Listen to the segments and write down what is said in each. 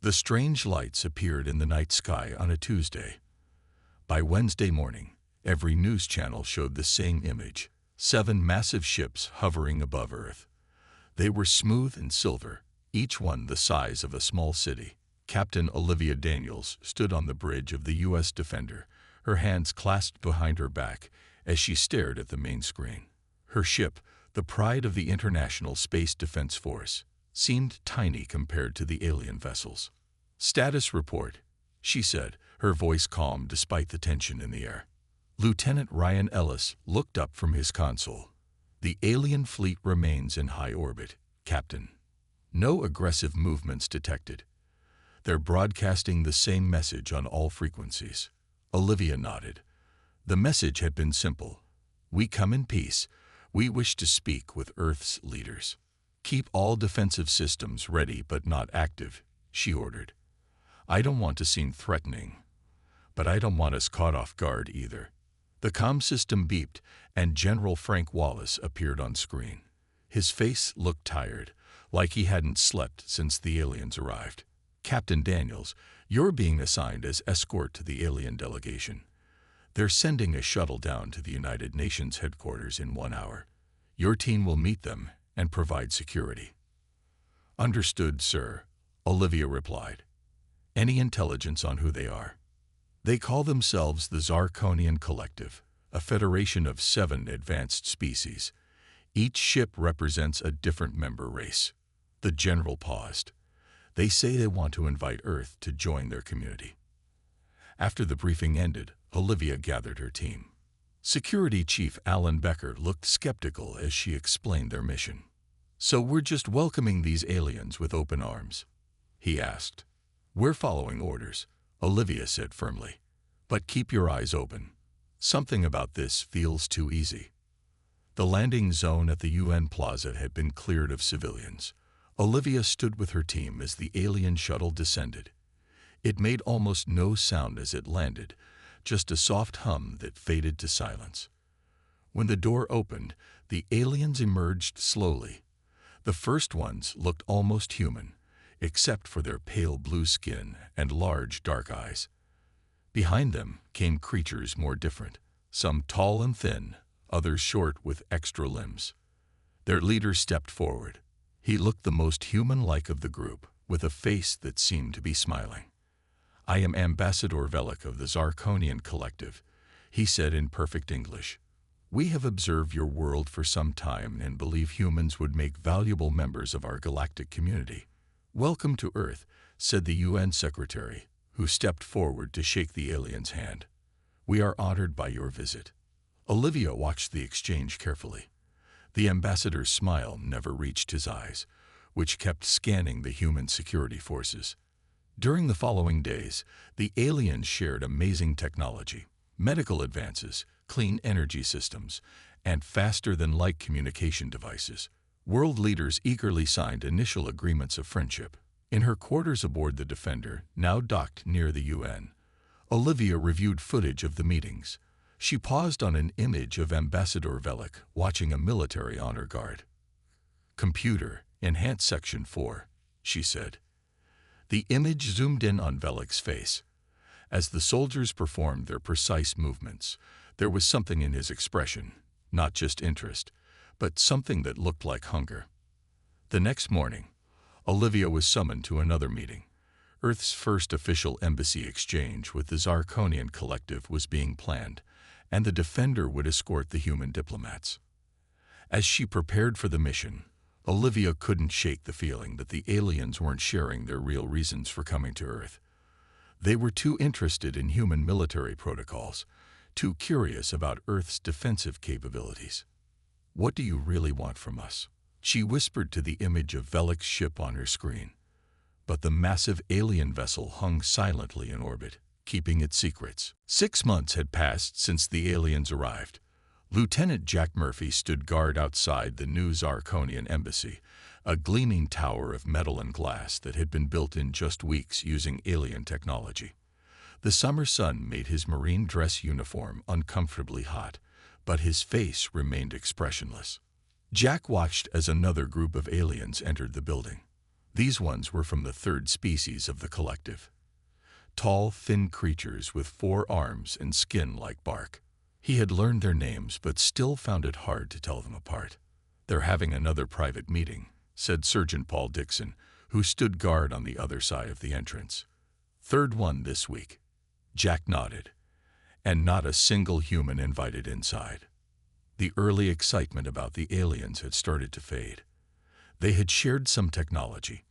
The strange lights appeared in the night sky on a Tuesday. By Wednesday morning, every news channel showed the same image: 7 massive ships hovering above Earth. They were smooth and silver, each one the size of a small city. Captain Olivia Daniels stood on the bridge of the U.S. Defender, her hands clasped behind her back as she stared at the main screen. Her ship, the pride of the International Space Defense Force, seemed tiny compared to the alien vessels. "Status report," she said, her voice calm despite the tension in the air. Lieutenant Ryan Ellis looked up from his console. "The alien fleet remains in high orbit, Captain. No aggressive movements detected. They're broadcasting the same message on all frequencies." Olivia nodded. The message had been simple: "We come in peace. We wish to speak with Earth's leaders. Keep all defensive systems ready but not active," she ordered. "I don't want to seem threatening, but I don't want us caught off guard either." The comm system beeped, and General Frank Wallace appeared on screen. His face looked tired, like he hadn't slept since the aliens arrived. "Captain Daniels, you're being assigned as escort to the alien delegation. They're sending a shuttle down to the United Nations headquarters in 1 hour. Your team will meet them and provide security." "Understood, sir," Olivia replied. "Any intelligence on who they are?" "They call themselves the Zarkonian Collective, a federation of 7 advanced species. Each ship represents a different member race." The general paused. "They say they want to invite Earth to join their community." After the briefing ended, Olivia gathered her team. Security Chief Alan Becker looked skeptical as she explained their mission. "So we're just welcoming these aliens with open arms?" he asked. "We're following orders," Olivia said firmly. "But keep your eyes open. Something about this feels too easy." The landing zone at the UN Plaza had been cleared of civilians. Olivia stood with her team as the alien shuttle descended. It made almost no sound as it landed, just a soft hum that faded to silence. When the door opened, the aliens emerged slowly. The first ones looked almost human, except for their pale blue skin and large dark eyes. Behind them came creatures more different, some tall and thin, others short with extra limbs. Their leader stepped forward. He looked the most human-like of the group, with a face that seemed to be smiling. "I am Ambassador Velik of the Zarkonian Collective," he said in perfect English. "We have observed your world for some time and believe humans would make valuable members of our galactic community." "Welcome to Earth," said the UN Secretary, who stepped forward to shake the alien's hand. "We are honored by your visit." Olivia watched the exchange carefully. The ambassador's smile never reached his eyes, which kept scanning the human security forces. During the following days, the aliens shared amazing technology, medical advances, clean energy systems, and faster-than-light communication devices. World leaders eagerly signed initial agreements of friendship. In her quarters aboard the Defender, now docked near the UN, Olivia reviewed footage of the meetings. She paused on an image of Ambassador Velik watching a military honor guard. "Computer, enhance section 4, she said. The image zoomed in on Velik's face. As the soldiers performed their precise movements, there was something in his expression, not just interest, but something that looked like hunger. The next morning, Olivia was summoned to another meeting. Earth's first official embassy exchange with the Zarkonian Collective was being planned, and the Defender would escort the human diplomats. As she prepared for the mission, Olivia couldn't shake the feeling that the aliens weren't sharing their real reasons for coming to Earth. They were too interested in human military protocols, too curious about Earth's defensive capabilities. "What do you really want from us?" she whispered to the image of Velik's ship on her screen. But the massive alien vessel hung silently in orbit, keeping its secrets. 6 months had passed since the aliens arrived. Lieutenant Jack Murphy stood guard outside the new Zarkonian embassy, a gleaming tower of metal and glass that had been built in just weeks using alien technology. The summer sun made his marine dress uniform uncomfortably hot, but his face remained expressionless. Jack watched as another group of aliens entered the building. These ones were from the third species of the collective. Tall, thin creatures with 4 arms and skin like bark. He had learned their names but still found it hard to tell them apart. "They're having another private meeting," said Surgeon Paul Dixon, who stood guard on the other side of the entrance. "Third one this week." Jack nodded. And not a single human invited inside. The early excitement about the aliens had started to fade. They had shared some technology,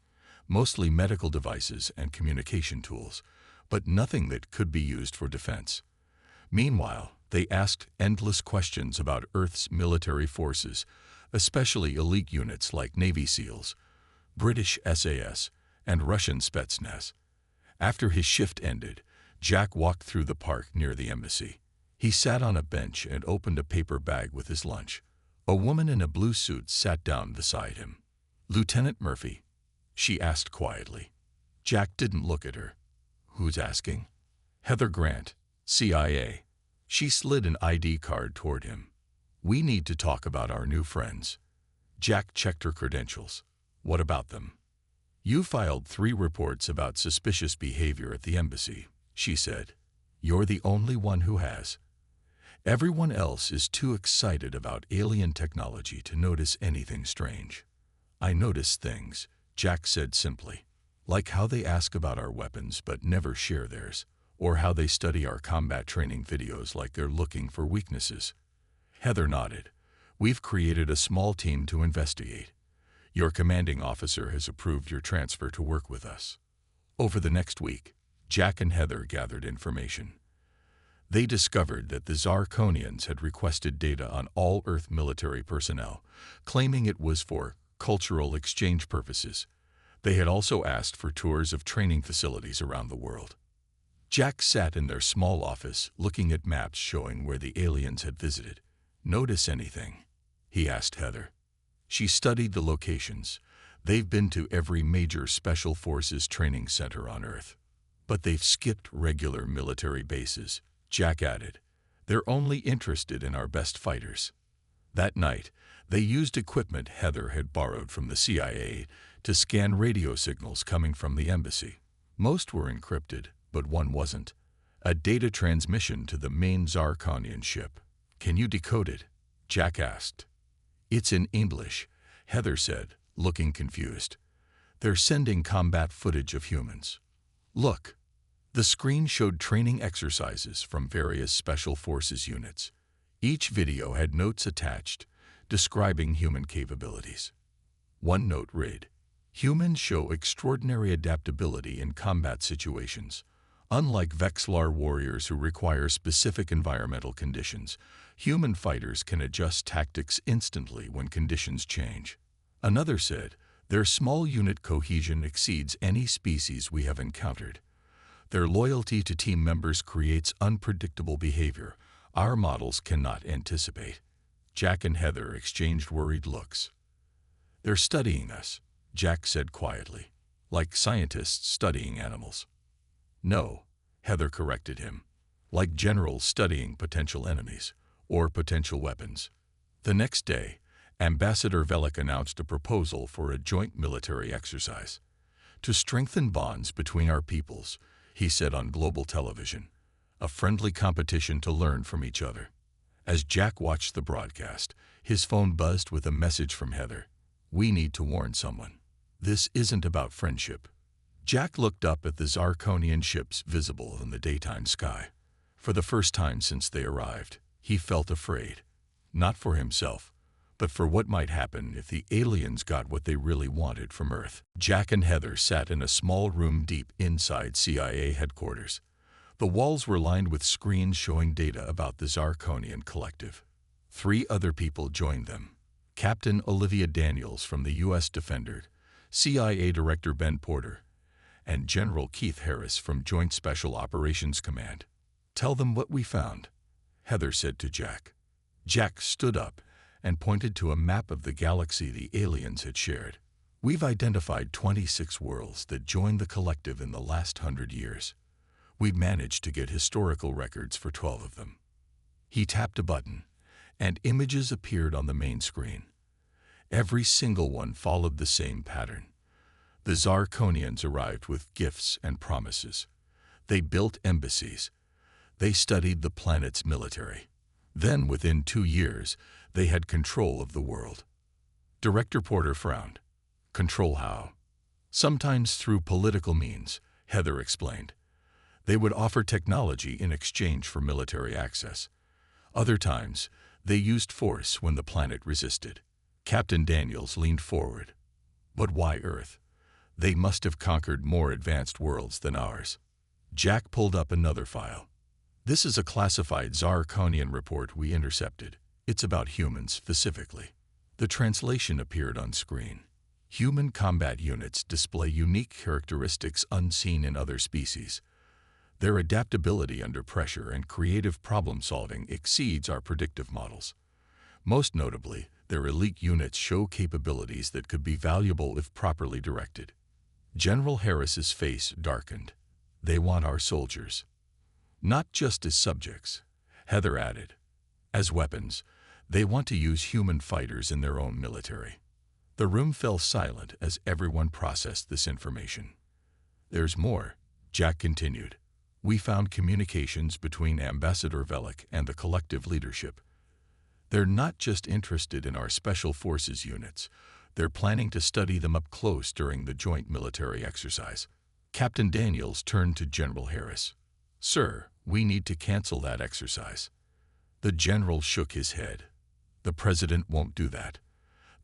mostly medical devices and communication tools, but nothing that could be used for defense. Meanwhile, they asked endless questions about Earth's military forces, especially elite units like Navy SEALs, British SAS, and Russian Spetsnaz. After his shift ended, Jack walked through the park near the embassy. He sat on a bench and opened a paper bag with his lunch. A woman in a blue suit sat down beside him. "Lieutenant Murphy?" she asked quietly. Jack didn't look at her. "Who's asking?" "Heather Grant, CIA." She slid an ID card toward him. "We need to talk about our new friends." Jack checked her credentials. "What about them?" "You filed 3 reports about suspicious behavior at the embassy," she said. "You're the only one who has. Everyone else is too excited about alien technology to notice anything strange." "I notice things," Jack said simply, "like how they ask about our weapons but never share theirs, or how they study our combat training videos like they're looking for weaknesses." Heather nodded. "We've created a small team to investigate. Your commanding officer has approved your transfer to work with us." Over the next week, Jack and Heather gathered information. They discovered that the Zarkonians had requested data on all Earth military personnel, claiming it was for cultural exchange purposes. They had also asked for tours of training facilities around the world. Jack sat in their small office, looking at maps showing where the aliens had visited. "Notice anything?" he asked Heather. She studied the locations. "They've been to every major special forces training center on Earth. But they've skipped regular military bases," Jack added. "They're only interested in our best fighters." That night, they used equipment Heather had borrowed from the CIA to scan radio signals coming from the embassy. Most were encrypted, but one wasn't. A data transmission to the main Zarkonian ship. "Can you decode it?" Jack asked. "It's in English," Heather said, looking confused. "They're sending combat footage of humans. Look." The screen showed training exercises from various special forces units. Each video had notes attached, describing human capabilities. One note read, "Humans show extraordinary adaptability in combat situations. Unlike Vexlar warriors who require specific environmental conditions, human fighters can adjust tactics instantly when conditions change." Another said, "Their small unit cohesion exceeds any species we have encountered. Their loyalty to team members creates unpredictable behavior our models cannot anticipate." Jack and Heather exchanged worried looks. "They're studying us," Jack said quietly, "like scientists studying animals." "No," Heather corrected him, "like generals studying potential enemies or potential weapons." The next day, Ambassador Velik announced a proposal for a joint military exercise. "To strengthen bonds between our peoples," he said on global television, "a friendly competition to learn from each other." As Jack watched the broadcast, his phone buzzed with a message from Heather. "We need to warn someone. This isn't about friendship." Jack looked up at the Zarkonian ships visible in the daytime sky. For the first time since they arrived, he felt afraid. Not for himself, but for what might happen if the aliens got what they really wanted from Earth. Jack and Heather sat in a small room deep inside CIA headquarters. The walls were lined with screens showing data about the Zarkonian collective. 3 other people joined them. Captain Olivia Daniels from the U.S. Defender, CIA Director Ben Porter, and General Keith Harris from Joint Special Operations Command. "Tell them what we found," Heather said to Jack. Jack stood up and pointed to a map of the galaxy the aliens had shared. "We've identified 26 worlds that joined the collective in the last 100 years. We've managed to get historical records for 12 of them." He tapped a button, and images appeared on the main screen. Every single one followed the same pattern. The Zarkonians arrived with gifts and promises. They built embassies. They studied the planet's military. Then, within 2 years, they had control of the world. Director Porter frowned. Control how? Sometimes through political means, Heather explained. They would offer technology in exchange for military access. Other times, they used force when the planet resisted. Captain Daniels leaned forward. But why Earth? They must have conquered more advanced worlds than ours. Jack pulled up another file. This is a classified Zarkonian report we intercepted. It's about humans specifically. The translation appeared on screen. Human combat units display unique characteristics unseen in other species. Their adaptability under pressure and creative problem-solving exceeds our predictive models. Most notably, their elite units show capabilities that could be valuable if properly directed. General Harris's face darkened. They want our soldiers. Not just as subjects, Heather added. As weapons, they want to use human fighters in their own military. The room fell silent as everyone processed this information. There's more, Jack continued. We found communications between Ambassador Velik and the collective leadership. They're not just interested in our special forces units. They're planning to study them up close during the joint military exercise. Captain Daniels turned to General Harris. Sir, we need to cancel that exercise. The general shook his head. The president won't do that.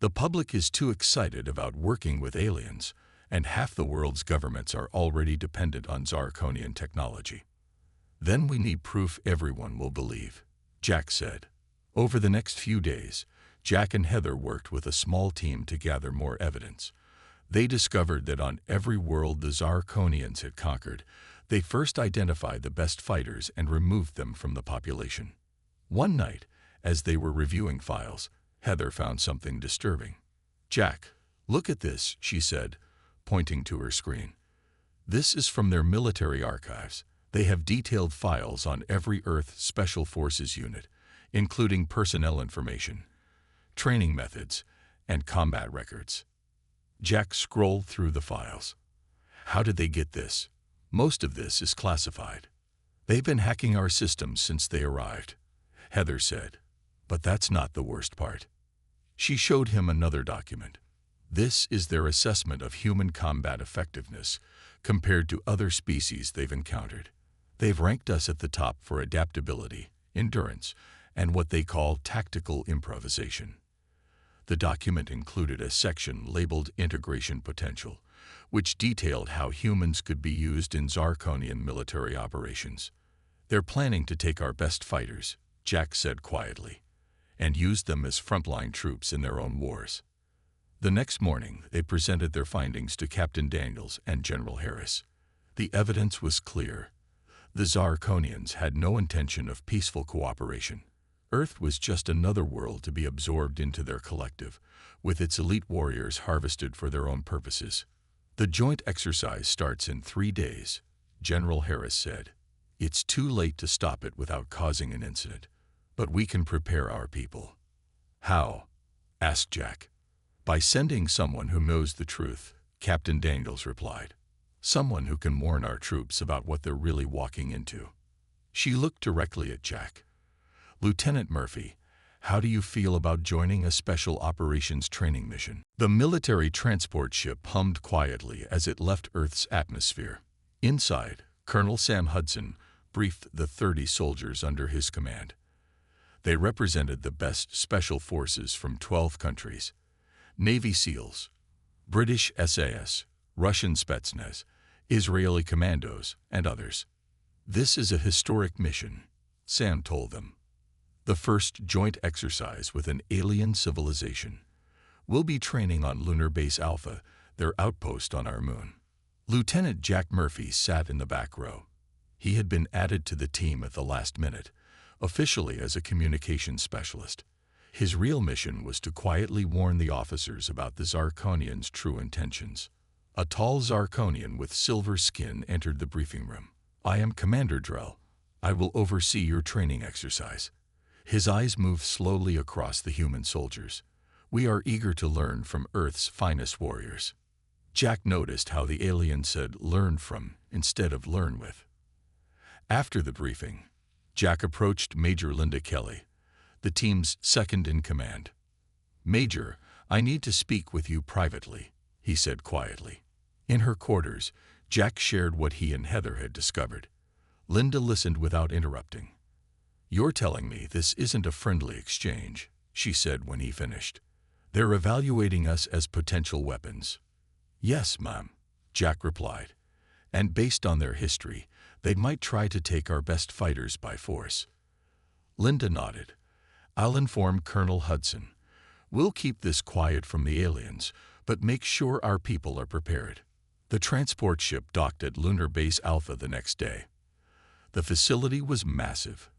The public is too excited about working with aliens, and half the world's governments are already dependent on Zarkonian technology. Then we need proof everyone will believe, Jack said. Over the next few days, Jack and Heather worked with a small team to gather more evidence. They discovered that on every world the Zarkonians had conquered, they first identified the best fighters and removed them from the population. One night, as they were reviewing files, Heather found something disturbing. Jack, look at this, she said, pointing to her screen. This is from their military archives. They have detailed files on every Earth Special Forces unit, including personnel information, training methods, and combat records. Jack scrolled through the files. How did they get this? Most of this is classified. They've been hacking our systems since they arrived, Heather said. But that's not the worst part. She showed him another document. This is their assessment of human combat effectiveness compared to other species they've encountered. They've ranked us at the top for adaptability, endurance, and what they call tactical improvisation. The document included a section labeled Integration Potential, which detailed how humans could be used in Zarkonian military operations. They're planning to take our best fighters, Jack said quietly, and use them as frontline troops in their own wars. The next morning, they presented their findings to Captain Daniels and General Harris. The evidence was clear. The Zarkonians had no intention of peaceful cooperation. Earth was just another world to be absorbed into their collective, with its elite warriors harvested for their own purposes. The joint exercise starts in 3 days, General Harris said. It's too late to stop it without causing an incident, but we can prepare our people. How? Asked Jack. By sending someone who knows the truth, Captain Daniels replied. Someone who can warn our troops about what they're really walking into. She looked directly at Jack. Lieutenant Murphy, how do you feel about joining a special operations training mission? The military transport ship hummed quietly as it left Earth's atmosphere. Inside, Colonel Sam Hudson briefed the 30 soldiers under his command. They represented the best special forces from 12 countries. Navy SEALs, British SAS, Russian Spetsnaz, Israeli commandos, and others. This is a historic mission, Sam told them. The first joint exercise with an alien civilization. We'll be training on Lunar Base Alpha, their outpost on our moon. Lieutenant Jack Murphy sat in the back row. He had been added to the team at the last minute, officially as a communications specialist. His real mission was to quietly warn the officers about the Zarkonians' true intentions. A tall Zarkonian with silver skin entered the briefing room. I am Commander Drell. I will oversee your training exercise. His eyes moved slowly across the human soldiers. We are eager to learn from Earth's finest warriors. Jack noticed how the alien said learn from instead of learn with. After the briefing, Jack approached Major Linda Kelly, the team's second-in-command. "Major, I need to speak with you privately," he said quietly. In her quarters, Jack shared what he and Heather had discovered. Linda listened without interrupting. "You're telling me this isn't a friendly exchange," she said when he finished. "They're evaluating us as potential weapons." "Yes, ma'am," Jack replied. "And based on their history, they might try to take our best fighters by force." Linda nodded. "I'll inform Colonel Hudson. We'll keep this quiet from the aliens, but make sure our people are prepared." The transport ship docked at Lunar Base Alpha the next day. The facility was massive,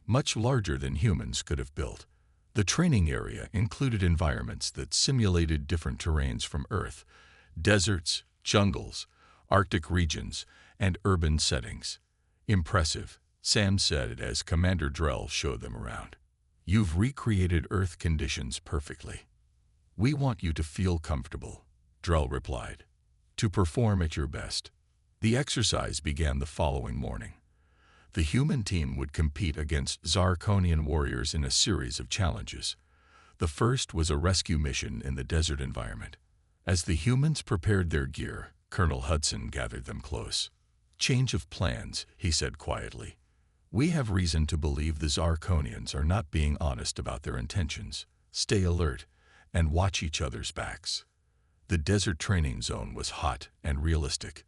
much larger than humans could have built. The training area included environments that simulated different terrains from Earth: deserts, jungles, Arctic regions, and urban settings. "Impressive," Sam said as Commander Drell showed them around. "You've recreated Earth conditions perfectly." "We want you to feel comfortable," Drell replied, "to perform at your best." The exercise began the following morning. The human team would compete against Zarkonian warriors in a series of challenges. The first was a rescue mission in the desert environment. As the humans prepared their gear, Colonel Hudson gathered them close. "Change of plans," he said quietly. "We have reason to believe the Zarkonians are not being honest about their intentions. Stay alert and watch each other's backs." The desert training zone was hot and realistic.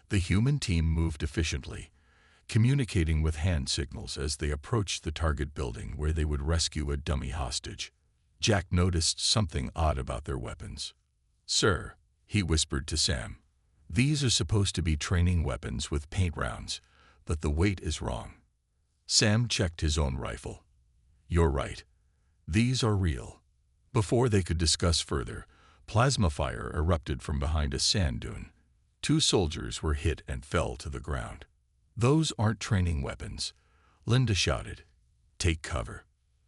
The human team moved efficiently, communicating with hand signals as they approached the target building where they would rescue a dummy hostage. Jack noticed something odd about their weapons. "Sir," he whispered to Sam, "these are supposed to be training weapons with paint rounds, but the weight is wrong." Sam checked his own rifle. "You're right. These are real." Before they could discuss further, plasma fire erupted from behind a sand dune. 2 soldiers were hit and fell to the ground. "Those aren't training weapons," Linda shouted. "Take cover."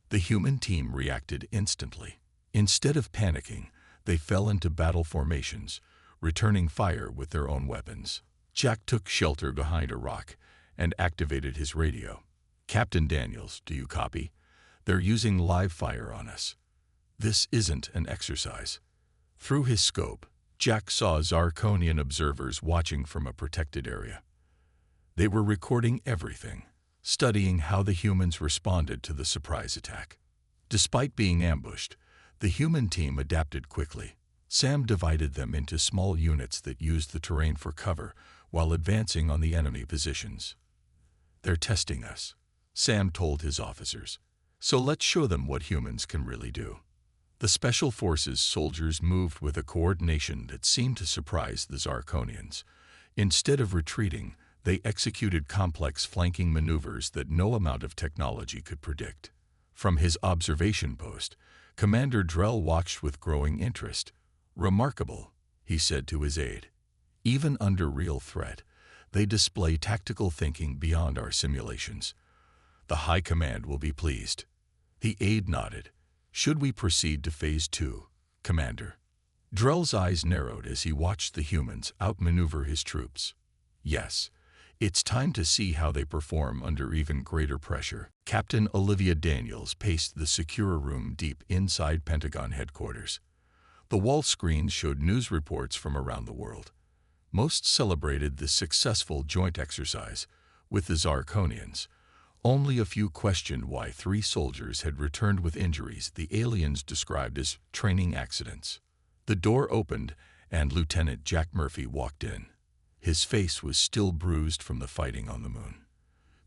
The human team reacted instantly. Instead of panicking, they fell into battle formations, returning fire with their own weapons. Jack took shelter behind a rock and activated his radio. "Captain Daniels, do you copy? They're using live fire on us. This isn't an exercise." Through his scope, Jack saw Zarkonian observers watching from a protected area. They were recording everything, studying how the humans responded to the surprise attack. Despite being ambushed, the human team adapted quickly. Sam divided them into small units that used the terrain for cover while advancing on the enemy positions. "They're testing us," Sam told his officers. "So let's show them what humans can really do." The Special Forces soldiers moved with a coordination that seemed to surprise the Zarkonians. Instead of retreating, they executed complex flanking maneuvers that no amount of technology could predict. From his observation post, Commander Drell watched with growing interest. "Remarkable," he said to his aide. "Even under real threat, they display tactical thinking beyond our simulations. The High Command will be pleased." The aide nodded. "Should we proceed to Phase 2, Commander?" Drell's eyes narrowed as he watched the humans outmaneuver his troops. "Yes, it's time to see how they perform under even greater pressure." Captain Olivia Daniels paced the secure room deep inside Pentagon headquarters. The wall screens showed news reports from around the world. Most celebrated the successful joint exercise with the Zarkonians. Only a few questioned why 3 soldiers had returned with injuries the aliens described as training accidents. The door opened and Lieutenant Jack Murphy walked in. His face was still bruised from the fighting on the moon.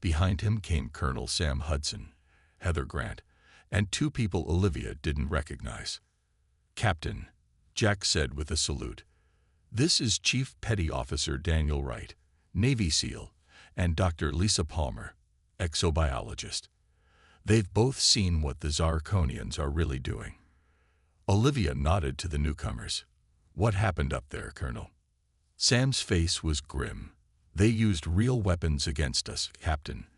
Behind him came Colonel Sam Hudson, Heather Grant, and 2 people Olivia didn't recognize. "Captain," Jack said with a salute, "this is Chief Petty Officer Daniel Wright, Navy SEAL, and Dr. Lisa Palmer, exobiologist. They've both seen what the Zarkonians are really doing." Olivia nodded to the newcomers. "What happened up there, Colonel?" Sam's face was grim. "They used real weapons against us, Captain.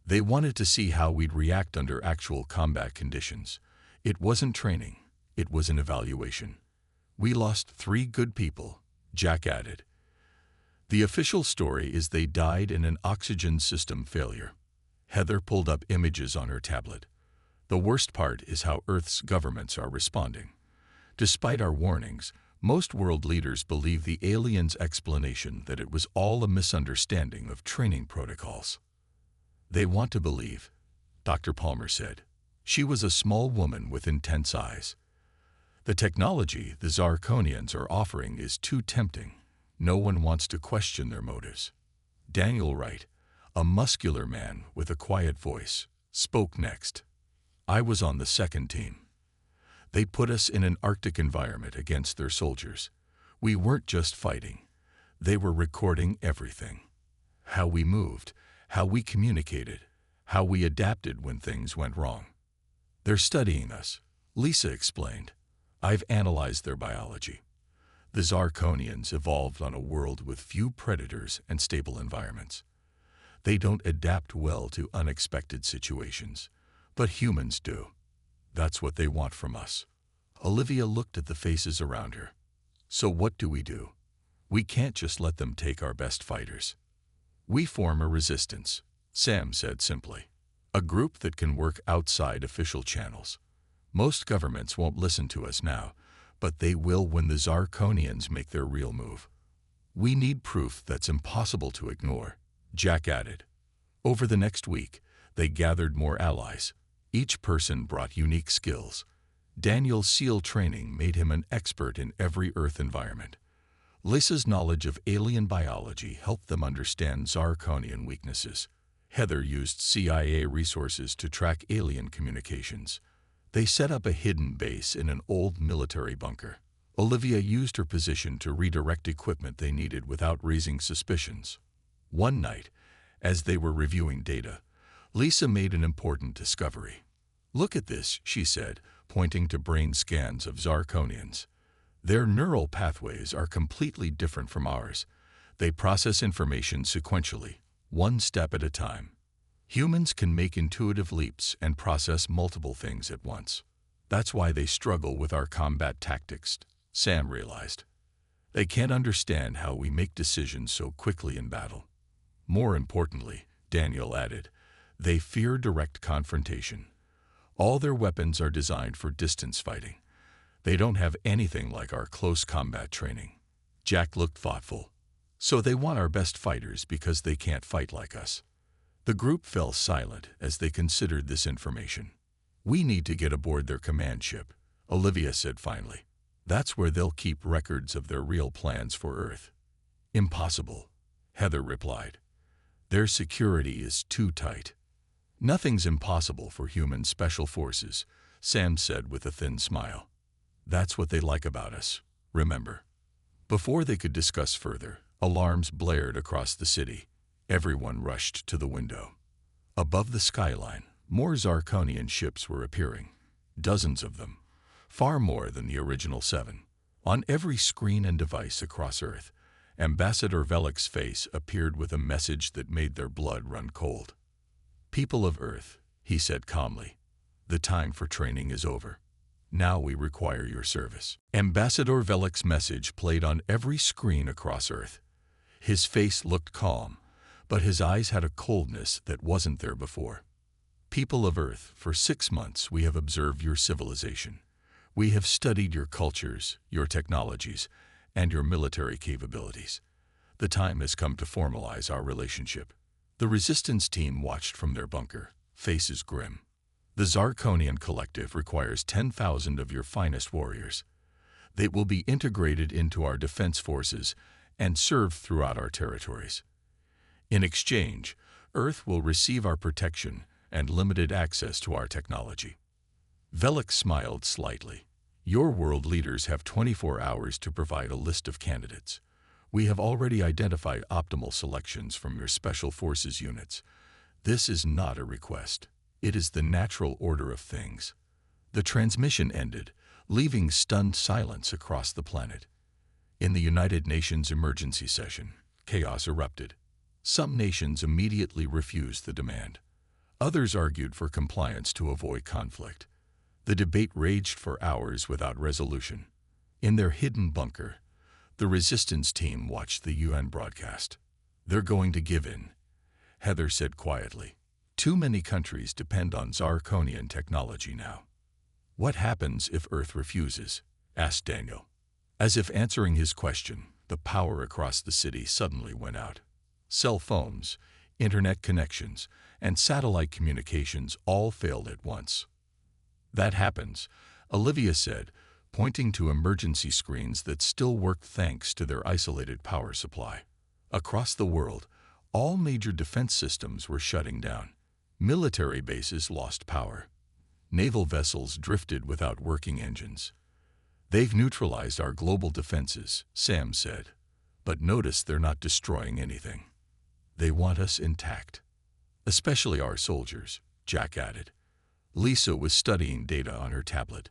They wanted to see how we'd react under actual combat conditions. It wasn't training, it was an evaluation. We lost 3 good people," Jack added. The official story is they died in an oxygen system failure. Heather pulled up images on her tablet. The worst part is how Earth's governments are responding. Despite our warnings, most world leaders believe the aliens' explanation that it was all a misunderstanding of training protocols. They want to believe, Dr. Palmer said. She was a small woman with intense eyes. The technology the Zarkonians are offering is too tempting. No one wants to question their motives. Daniel Wright, a muscular man with a quiet voice, spoke next. I was on the second team. They put us in an Arctic environment against their soldiers. We weren't just fighting. They were recording everything. How we moved, how we communicated, how we adapted when things went wrong. They're studying us, Lisa explained. I've analyzed their biology. The Zarkonians evolved on a world with few predators and stable environments. They don't adapt well to unexpected situations, but humans do. That's what they want from us. Olivia looked at the faces around her. So what do? We can't just let them take our best fighters. We form a resistance, Sam said simply. A group that can work outside official channels. Most governments won't listen to us now, but they will when the Zarkonians make their real move. We need proof that's impossible to ignore, Jack added. Over the next week, they gathered more allies. Each person brought unique skills. Daniel's SEAL training made him an expert in every Earth environment. Lisa's knowledge of alien biology helped them understand Zarkonian weaknesses. Heather used CIA resources to track alien communications. They set up a hidden base in an old military bunker. Olivia used her position to redirect equipment they needed without raising suspicions. One night, as they were reviewing data, Lisa made an important discovery. Look at this, she said, pointing to brain scans of Zarkonians. Their neural pathways are completely different from ours. They process information sequentially, one step at a time. Humans can make intuitive leaps and process multiple things at once. That's why they struggle with our combat tactics, Sam realized. They can't understand how we make decisions so quickly in battle. More importantly, Daniel added, they fear direct confrontation. All their weapons are designed for distance fighting. They don't have anything like our close combat training. Jack looked thoughtful. So they want our best fighters because they can't fight like us. The group fell silent as they considered this information. We need to get aboard their command ship, Olivia said finally. That's where they'll keep records of their real plans for Earth. Impossible, Heather replied. Their security is too tight. Nothing's impossible for human special forces, Sam said with a thin smile. That's what they like about us, remember. Before they could discuss further, alarms blared across the city. Everyone rushed to the window. Above the skyline, more Zarkonian ships were appearing. Dozens of them. Far more than the original 7. On every screen and device across Earth, Ambassador Velik's face appeared with a message that made their blood run cold. People of Earth, he said calmly, the time for training is over. Now we require your service. Ambassador Velik's message played on every screen across Earth. His face looked calm, but his eyes had a coldness that wasn't there before. People of Earth, for 6 months we have observed your civilization. We have studied your cultures, your technologies, and your military capabilities. The time has come to formalize our relationship. The resistance team watched from their bunker, faces grim. The Zarkonian Collective requires 10,000 of your finest warriors. They will be integrated into our defense forces and serve throughout our territories. In exchange, Earth will receive our protection and limited access to our technology. Velik smiled slightly. Your world leaders have 24 hours to provide a list of candidates. We have already identified optimal selections from your special forces units. This is not a request. It is the natural order of things. The transmission ended, leaving stunned silence across the planet. In the United Nations emergency session, chaos erupted. Some nations immediately refused the demand. Others argued for compliance to avoid conflict. The debate raged for hours without resolution. In their hidden bunker, The resistance team watched the UN broadcast. "They're going to give in," Heather said quietly. "Too many countries depend on Zirconian technology now." "What happens if Earth refuses?" asked Daniel. As if answering his question, the power across the city suddenly went out. Cell phones, internet connections, and satellite communications all failed at once. "That happens," Olivia said, pointing to emergency screens that still worked thanks to their isolated power supply. Across the world, all major defense systems were shutting down. Military bases lost power. Naval vessels drifted without working engines. "They've neutralized our global defenses," Sam said. "But notice they're not destroying anything. They want us intact. Especially our soldiers," Jack added. Lisa was studying data on her tablet.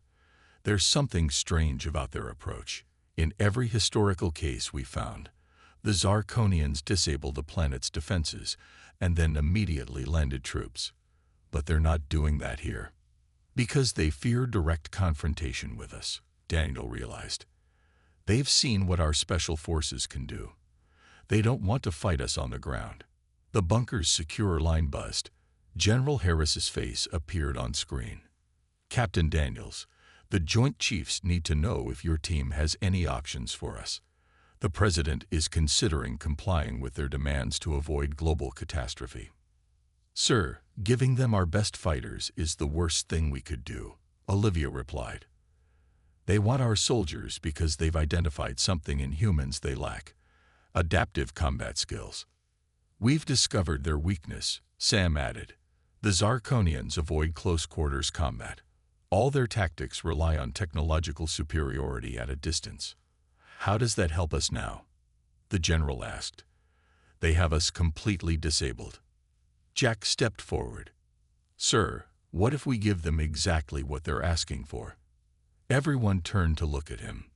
"There's something strange about their approach. In every historical case we found, the Zirconians disabled the planet's defenses and then immediately landed troops. But they're not doing that here. Because they fear direct confrontation with us," Daniel realized. "They've seen what our special forces can do. They don't want to fight us on the ground." The bunker's secure line buzzed. General Harris's face appeared on screen. "Captain Daniels, the Joint Chiefs need to know if your team has any options for us. The President is considering complying with their demands to avoid global catastrophe." "Sir, giving them our best fighters is the worst thing we could do," Olivia replied. "They want our soldiers because they've identified something in humans they lack: adaptive combat skills. We've discovered their weakness," Sam added. "The Zirconians avoid close-quarters combat. All their tactics rely on technological superiority at a distance." "How does that help us now?" the general asked. "They have us completely disabled." Jack stepped forward. "Sir, what if we give them exactly what they're asking for?" Everyone turned to look at him.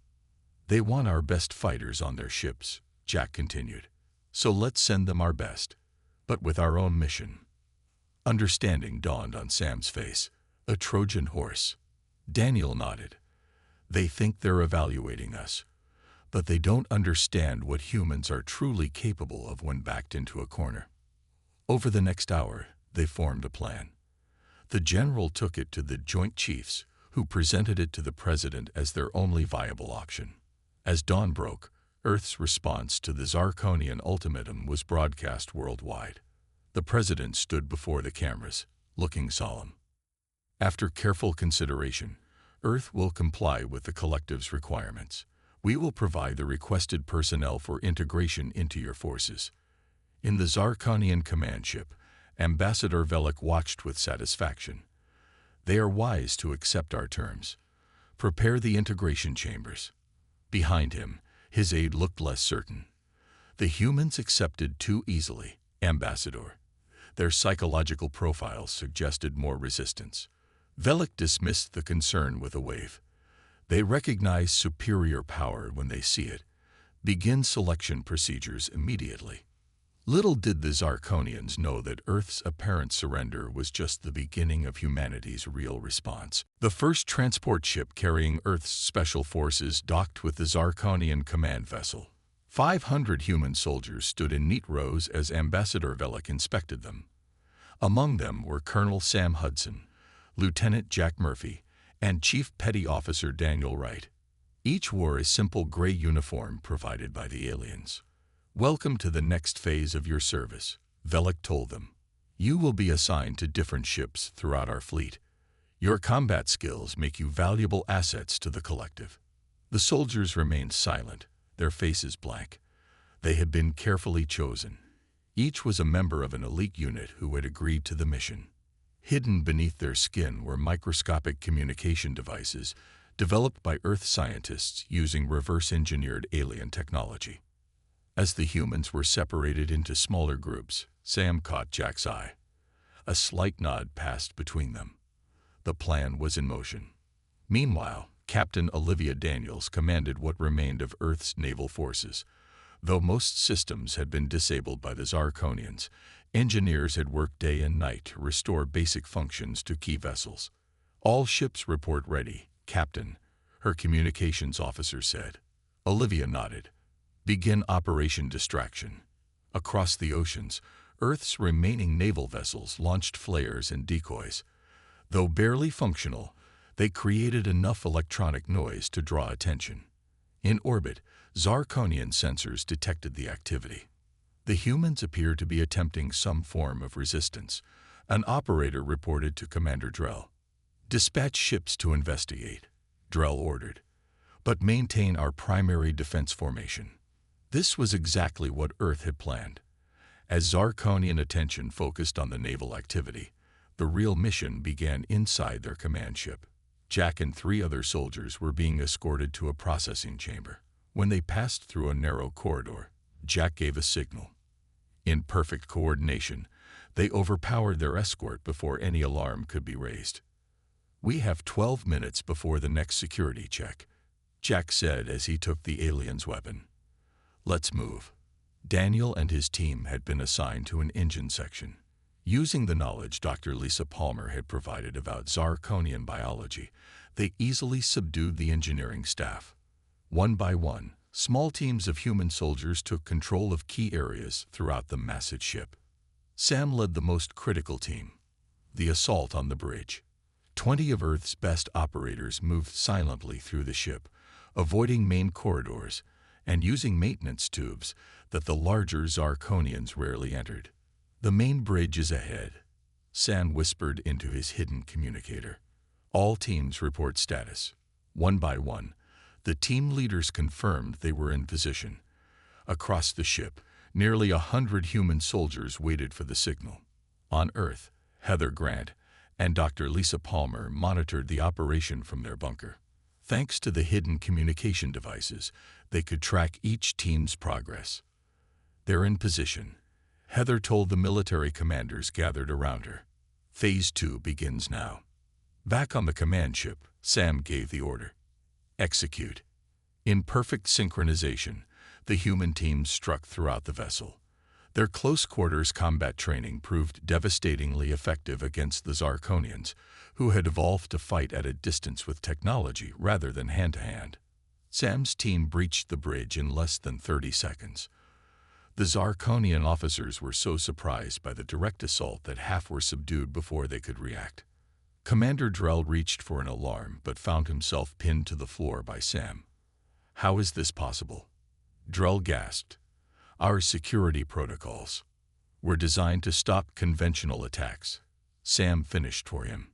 "They want our best fighters on their ships," Jack continued. "So let's send them our best, but with our own mission." Understanding dawned on Sam's face. "A Trojan horse." Daniel nodded. "They think they're evaluating us, but they don't understand what humans are truly capable of when backed into a corner." Over the next hour, they formed a plan. The general took it to the Joint Chiefs, who presented it to the President as their only viable option. As dawn broke, Earth's response to the Zirconian ultimatum was broadcast worldwide. The President stood before the cameras, looking solemn. "After careful consideration, Earth will comply with the collective's requirements. We will provide the requested personnel for integration into your forces." In the Zirconian command ship, Ambassador Velik watched with satisfaction. "They are wise to accept our terms. Prepare the integration chambers." Behind him, his aide looked less certain. "The humans accepted too easily, Ambassador. Their psychological profiles suggested more resistance." Velik dismissed the concern with a wave. "They recognize superior power when they see it. Begin selection procedures immediately." Little did the Zirconians know that Earth's apparent surrender was just the beginning of humanity's real response. The first transport ship carrying Earth's special forces docked with the Zirconian command vessel. 500 human soldiers stood in neat rows as Ambassador Velik inspected them. Among them were Colonel Sam Hudson, Lieutenant Jack Murphy, and Chief Petty Officer Daniel Wright. Each wore a simple gray uniform provided by the aliens. "Welcome to the next phase of your service," Velik told them. "You will be assigned to different ships throughout our fleet. Your combat skills make you valuable assets to the collective." The soldiers remained silent, their faces blank. They had been carefully chosen. Each was a member of an elite unit who had agreed to the mission. Hidden beneath their skin were microscopic communication devices developed by Earth scientists using reverse-engineered alien technology. As the humans were separated into smaller groups, Sam caught Jack's eye. A slight nod passed between them. The plan was in motion. Meanwhile, Captain Olivia Daniels commanded what remained of Earth's naval forces. Though most systems had been disabled by the Zirconians, engineers had worked day and night to restore basic functions to key vessels. "All ships report ready, Captain," her communications officer said. Olivia nodded. Begin Operation Distraction. Across the oceans, Earth's remaining naval vessels launched flares and decoys. Though barely functional, they created enough electronic noise to draw attention. In orbit, Zarkonian sensors detected the activity. The humans appear to be attempting some form of resistance. An operator reported to Commander Drell. "Dispatch ships to investigate," Drell ordered, "but maintain our primary defense formation." This was exactly what Earth had planned. As Zarkonian attention focused on the naval activity, the real mission began inside their command ship. Jack and 3 other soldiers were being escorted to a processing chamber. When they passed through a narrow corridor, Jack gave a signal. In perfect coordination, they overpowered their escort before any alarm could be raised. "We have 12 minutes before the next security check," Jack said as he took the alien's weapon. "Let's move." Daniel and his team had been assigned to an engine section. Using the knowledge Dr. Lisa Palmer had provided about Zarkonian biology, they easily subdued the engineering staff. One by one, small teams of human soldiers took control of key areas throughout the massive ship. Sam led the most critical team, the assault on the bridge. 20 of Earth's best operators moved silently through the ship, avoiding main corridors and using maintenance tubes that the larger Zarkonians rarely entered. "The main bridge is ahead," Sam whispered into his hidden communicator. "All teams report status." One by one, the team leaders confirmed they were in position. Across the ship, nearly 100 human soldiers waited for the signal. On Earth, Heather Grant and Dr. Lisa Palmer monitored the operation from their bunker. Thanks to the hidden communication devices, they could track each team's progress. "They're in position," Heather told the military commanders gathered around her. "Phase 2 begins now." Back on the command ship, Sam gave the order. "Execute." In perfect synchronization, the human teams struck throughout the vessel. Their close-quarters combat training proved devastatingly effective against the Zarkonians, who had evolved to fight at a distance with technology rather than hand-to-hand. Sam's team breached the bridge in less than 30 seconds. The Zarkonian officers were so surprised by the direct assault that half were subdued before they could react. Commander Drell reached for an alarm but found himself pinned to the floor by Sam. "How is this possible?" Drell gasped. "Our security protocols were designed to stop conventional attacks," Sam finished for him.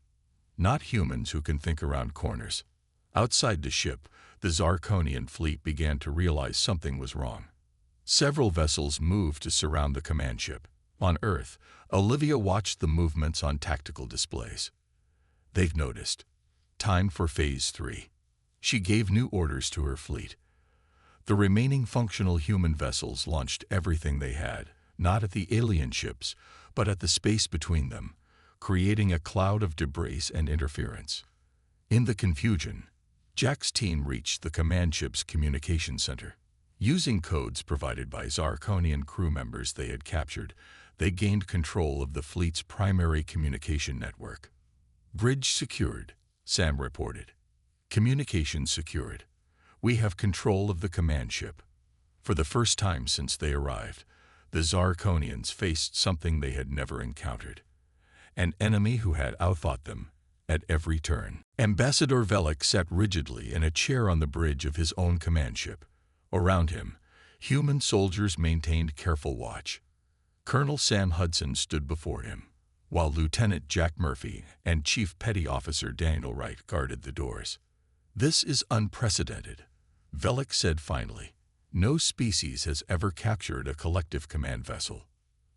"Not humans who can think around corners." Outside the ship, the Zarkonian fleet began to realize something was wrong. Several vessels moved to surround the command ship. On Earth, Olivia watched the movements on tactical displays. "They've noticed. Time for Phase 3. She gave new orders to her fleet. The remaining functional human vessels launched everything they had, not at the alien ships, but at the space between them, creating a cloud of debris and interference. In the confusion, Jack's team reached the command ship's communication center. Using codes provided by Zarkonian crew members they had captured, they gained control of the fleet's primary communication network. "Bridge secured," Sam reported. "Communications secured. We have control of the command ship." For the first time since they arrived, the Zarkonians faced something they had never encountered. An enemy who had outthought them at every turn. Ambassador Velik sat rigidly in a chair on the bridge of his own command ship. Around him, human soldiers maintained careful watch. Colonel Sam Hudson stood before him, while Lieutenant Jack Murphy and Chief Petty Officer Daniel Wright guarded the doors. "This is unprecedented," Velik said finally. "No species has ever captured a collective command vessel."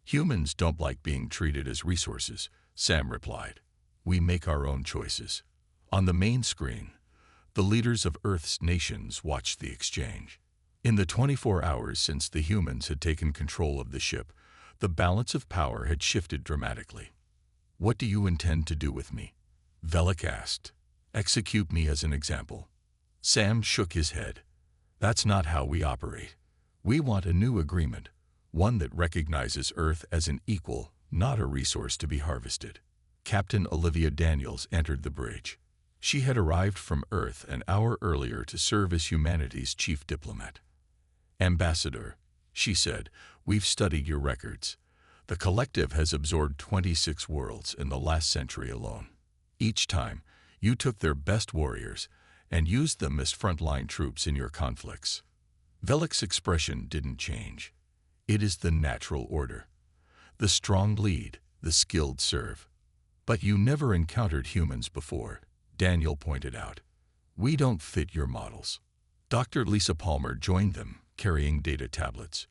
"Humans don't like being treated as resources," Sam replied. "We make our own choices." On the main screen, the leaders of Earth's nations watched the exchange. In the 24 hours since the humans had taken control of the ship, the balance of power had shifted dramatically. "What do you intend to do with me?" Velik asked. "Execute me as an example." Sam shook his head. "That's not how we operate. We want a new agreement, one that recognizes Earth as an equal, not a resource to be harvested." Captain Olivia Daniels entered the bridge. She had arrived from Earth an hour earlier to serve as humanity's chief diplomat. "Ambassador," she said, "we've studied your records. The collective has absorbed 26 worlds in the last century alone. Each time, you took their best warriors and used them as frontline troops in your conflicts." Velik's expression didn't change. "It is the natural order. The strong lead, the skilled serve. But you never encountered humans before," Daniel pointed out. "We don't fit your models." Dr. Lisa Palmer joined them, carrying data tablets.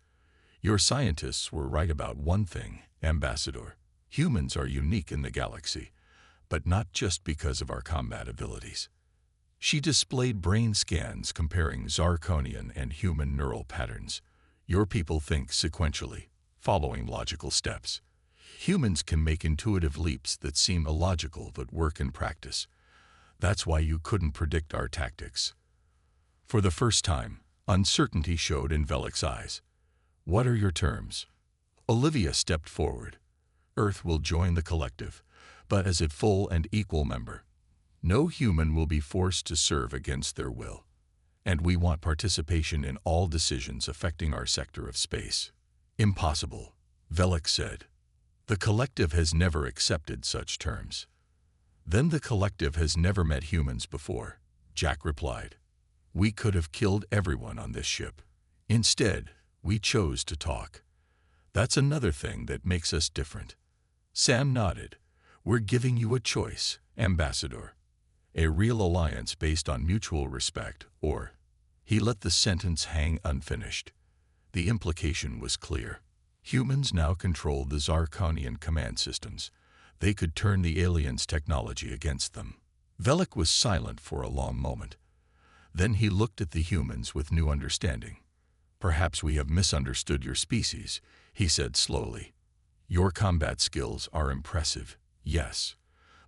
"Your scientists were right about one thing, Ambassador. Humans are unique in the galaxy, but not just because of our combat abilities." She displayed brain scans comparing Zarkonian and human neural patterns. "Your people think sequentially, following logical steps. Humans can make intuitive leaps that seem illogical but work in practice. That's why you couldn't predict our tactics." For the first time, uncertainty showed in Velik's eyes. "What are your terms?" Olivia stepped forward. "Earth will join the collective, but as a full and equal member. No human will be forced to serve against their will. And we want participation in all decisions affecting our sector of space." "Impossible," Velik said. "The collective has never accepted such terms." "Then the collective has never met humans before," Jack replied. "We could have killed everyone on this ship. Instead, we chose to talk. That's another thing that makes us different." Sam nodded. "We're giving you a choice, Ambassador. A real alliance based on mutual respect, or—" He let the sentence hang unfinished. The implication was clear. Humans now controlled the Zarkonian command systems. They could turn the aliens' technology against them. Velik was silent for a long moment. Then he looked at the humans with new understanding. "Perhaps we have misunderstood your species," he said slowly. "Your combat skills are impressive, yes,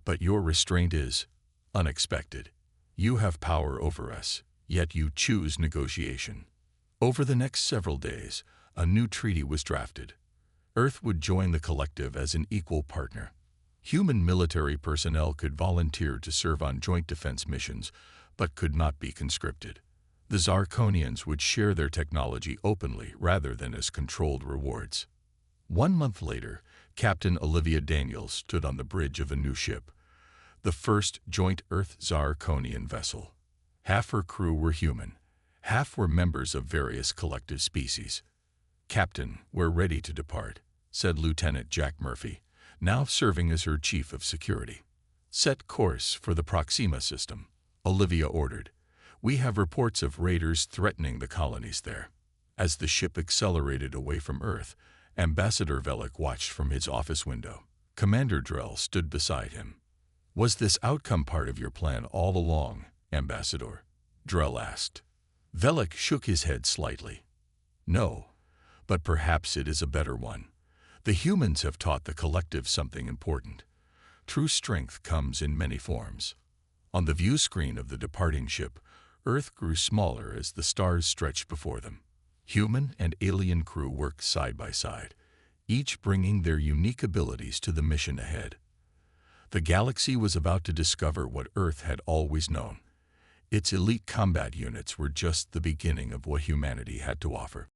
but your restraint is unexpected. You have power over us, yet you choose negotiation." Over the next several days, a new treaty was drafted. Earth would join the collective as an equal partner. Human military personnel could volunteer to serve on joint defense missions, but could not be conscripted. The Zarkonians would share their technology openly rather than as controlled rewards. 1 month later, Captain Olivia Daniels stood on the bridge of a new ship, the first joint Earth-Zarkonian vessel. Half her crew were human, half were members of various collective species. "Captain, we're ready to depart," said Lieutenant Jack Murphy, now serving as her chief of security. "Set course for the Proxima system," Olivia ordered. "We have reports of raiders threatening the colonies there." As the ship accelerated away from Earth, Ambassador Velik watched from his office window. Commander Drell stood beside him. "Was this outcome part of your plan all along, Ambassador?" Drell asked. Velik shook his head slightly. "No, but perhaps it is a better one. The humans have taught the collective something important. True strength comes in many forms." On the view screen of the departing ship, Earth grew smaller as the stars stretched before them. Human and alien crew worked side by side, each bringing their unique abilities to the mission ahead. The galaxy was about to discover what Earth had always known. Its elite combat units were just the beginning of what humanity had to offer.